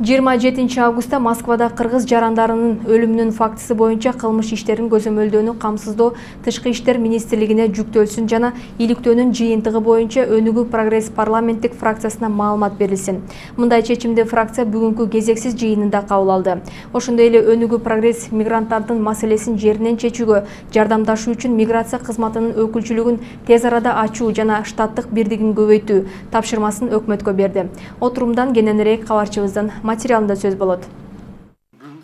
27 августта Москвада кыргыз жарандарынын өлүмүнүн фактысы боюнча кылмыш иштерин көзөмөлдөөнү камсыздоо Тышкы иштер министрлигине жүктөлсүн жана иликтөөнүн жыйынтыгы боюнча Өнүгүү Прогресс парламенттик фракциясына маалымат берилсин. Мындай чечимди фракция бүгүнкү кезексиз жыйынында кабыл алды. Ошондой эле Өнүгүү Прогресс мигранттардын маселесин жеринен чечүүгө жардамдашуу үчүн миграция кызматынын өкүлчүлүгүн тез арада ачуу жана штаттык бирдигин көбөйтүү тапшырмасын өкмөткө берди. Отурумдан кененирээк кабарчыбыздын материалында сөз болот.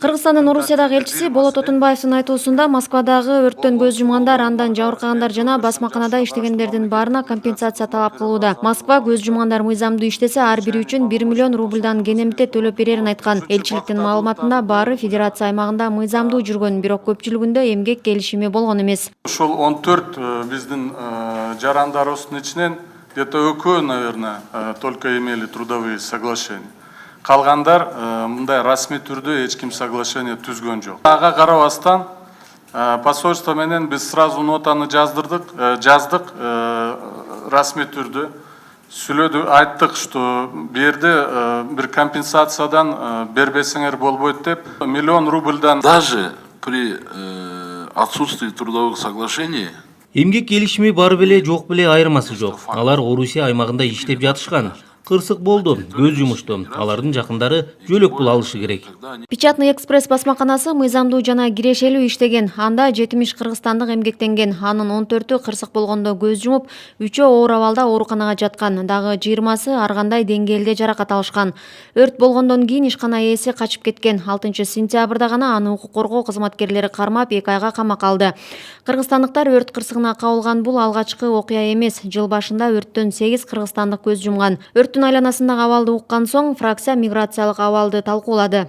Кыргызстандын Орусиядагы элчиси Болот Отунбаевдин айтуусунда Москвадагы өрттөн көз жумгандар, андан жабыркагандар жана басмаканада иштегендердин баарына компенсация талап кылууда. Москва көз жумгандар мыйзамдуу иштесе, ар бири үчүн 1 миллион рубльдан кенемите төлөп берерин айткан. Элчиликтин маалыматында баары федерация аймагында мыйзамдуу жүргөн, бирок көпчүлүгүндө эмгек келишими болгон эмес. Ошол 14 биздин жарандарыбыздын ичинен где-то экөө, наверное, только имели трудовые соглашения. Калгандар мындай расмий түрдө эч ким соглашение түзгөн жок. Ага карабастан посольство менен биз сразу нотаны жаздык расмий түрдө сүйлөдүк, айттык, что бу жерде бир компенсациядан бербесеңер болбойт деп, 1 миллион рубльдан. Даже при отсутствии трудовых соглашений эмгек келишими бар беле жок беле айырмасы жок. Алар Орусия аймагында иштеп жатышкан. Кырсык болду, көз жумушту. Алардын жакындары жөлөк пул алышы керек. Печатный экспресс басмаканасы мыйзамдуу жана кирешелүү иштеген. Анда 70 кыргызстандык эмгектенген. Анын 14-ү кырсык болгондо көз жумуп, 3-өө оор абалда ооруканага жаткан. Дагы 20-сы ар кандай деңгээлде жаракат алышкан. Өрт болгондон кийин ишкана ээси качып кеткен. 6-сентябрда гана аны укук коргоо кызматкерлери кармап 2 айга камакка алды. Кыргызстандыктар өрт кырсыгына кабылган бул алгачкы окуя эмес. Жыл башында өрттөн 8 кыргызстандык көз жумган. Өрттүн айланасындагы абалды уккан соң фракция миграциялык абалды талкуулады.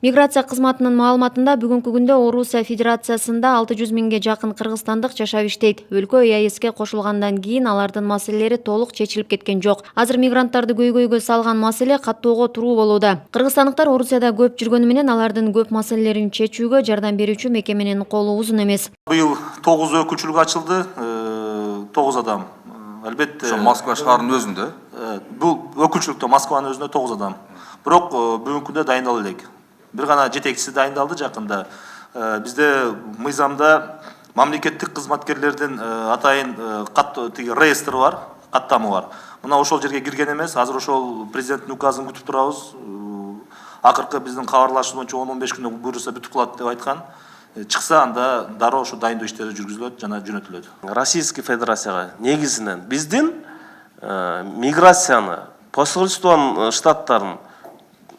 Миграция кызматынын маалыматында бүгүнкү күндө Орусия Федерациясында 600 миңге жакын кыргызстандык жашап иштейт. Өлкө ЕАЭСке кошулгандан кийин алардын маселелери толук чечилип кеткен жок. Азыр мигранттарды көйгөйгө салган маселе каттоого туруу болууда. Кыргызстандыктар Орусияда көп жүргөнү менен алардын көп маселелерин чечүүгө жардам берүүчү мекеменин колу узун эмес. Быйыл 9 өкүлчүлүк ачылды, 9 адам. Албетте, Москва шаарынын өзүндө. Бул өкүлчүлүктө Москванын өзүндө 9 адам. Бирок бүгүнкү күндө дайындала элек. Бир гана жетекчиси дайындалды жакында. Бизде мыйзамда мамлекеттик кызматкерлердин атайын реестрі бар, каттамы бар. Мына ошол жерге кирген эмес, азыр ошол президенттин указын күтүп турабыз. Акыркы биздин кабарлашуу боюнча 10-15 күндө буюрса бүтүп калат деп айткан. Чыкса анда дароо ошо дайындоо иштери жүргүзүлөт жана жөнөтүлөт. Российский Федерацияга негизинен биздин миграцияны, посольствонун штаттарын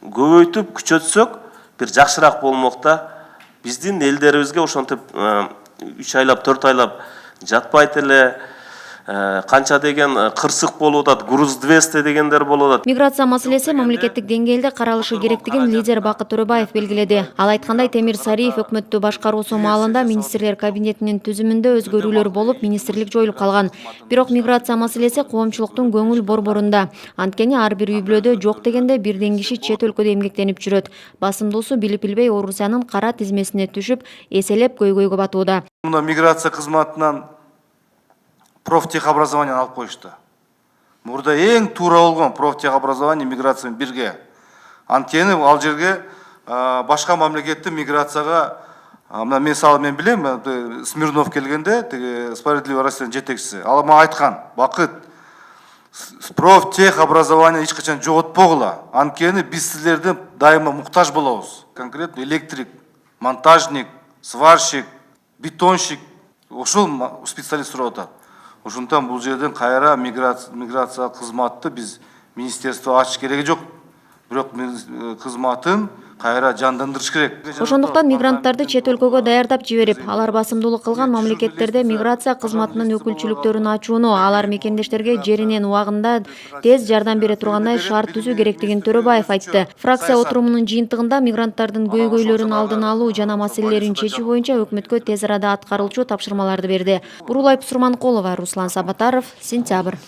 көбөйтүп күчөтсөк, бир жакшыраак болмок да. Биздин элдерибизге ошентип 3 айлап, 4 айлап жатпайт эле. Канча деген кырсык болуп атат, груз 200 дегендер болуп атат. Миграция маселеси мамлекеттик деңгээлде каралышы керектигин лидер Бакыт Төрөбаев белгиледи. Ал айткандай, Темир Сариев өкмөттү башкаруусу маалында министрлер кабинетинин түзүмүндө өзгөрүүлөр болуп, министрлик жоюлуп калган. Бирок миграция маселеси коомчулуктун көңүл борборунда. Анткени ар бир үй бүлөдө жок дегенде бирден киши чет өлкөдө эмгектенип жүрөт. Басымдуусу билип билбей Орусиянын кара тизмесине түшүп, эселеп көйгөйгө батууда. Мына миграция кызматынан профтехобразованияны алып коюшту. Мурда эң туура болгон профтехобразование миграция бирге. Анткени ал жерге башка мамлекеттин миграцияга, мына мен билем, Смирнов келгенде, тиги Справедливая Россиянын жетекчиси, ал мага айткан, Бакыт, профтехобразование эч качан жоготпогула. Анткени биз силерден дайыма муктаж болобуз. Конкретно электрик, монтажник, сварщик, бетонщик, ошол специалист сурап атат. Ошондон бул жерден кайра миграция кызматты биз министерство ачыш кереги жок. Бирок кызматын кайра жандандырыш керек. Ошондуктан мигранттарды чет өлкөгө даярдап жиберип, алар басымдуулук кылган мамлекеттерде миграция кызматынын өкүлчүлүктөрүн ачууну, алар мекендештерге жеринен убагында тез жардам бере тургандай шарт түзүү керектигин Төрөбаев айтты. Фракция отурумунун жыйынтыгында мигранттардын көйгөйлөрүн алдын алуу жана маселелерин чечүү боюнча өкмөткө тез арада аткарылчу тапшырмаларды берди. Бурулай Сурманкулова, Руслан Сабатаров, Сентябрь.